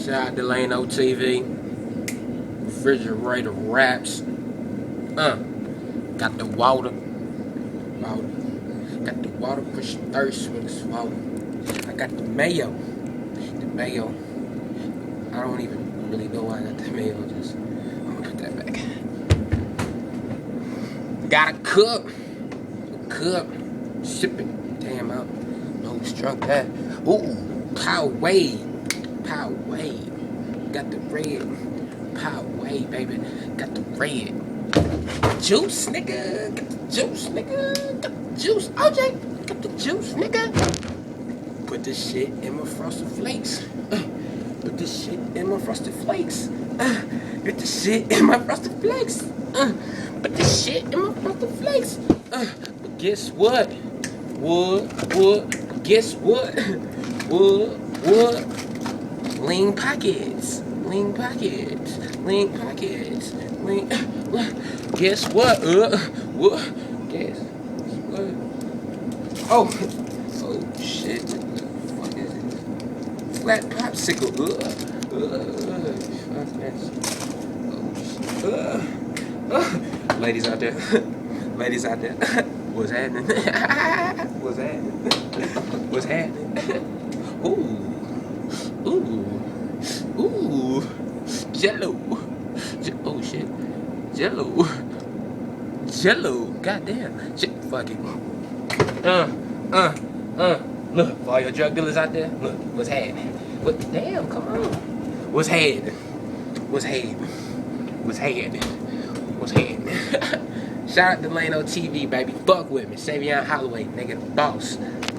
Shout out to Lano TV. Refrigerator Raps. Got the water. Got the water, push your thirst when it's swollen. I got the mayo. The mayo. I don't even really know why I got the mayo. I'm gonna put that back. Got a cup. Sip it. Damn, I don't know who's drunk that. Ooh, Poway. Got the red. Poway, baby. Got the red. Juice, nigga. Got the juice, nigga. Got the juice. OJ, got the juice, nigga. Put this shit in my Frosted Flakes. Put this shit in my Frosted Flakes. Put this shit in my Frosted Flakes. Put this shit in my Frosted Flakes. But guess what? Guess what? Lean pockets. Guess what? Guess what? Oh shit. What is it? Flat popsicle. Ladies out there. What's happening? What's happening? Ooh. Jello. Oh shit. Jello. Goddamn. Shit. Fuck it. Look, for all your drug dealers out there, look, what's happening? Damn, come on. What's happening? Shout out to Lano TV, baby. Fuck with me. Savion Holloway, nigga, the boss.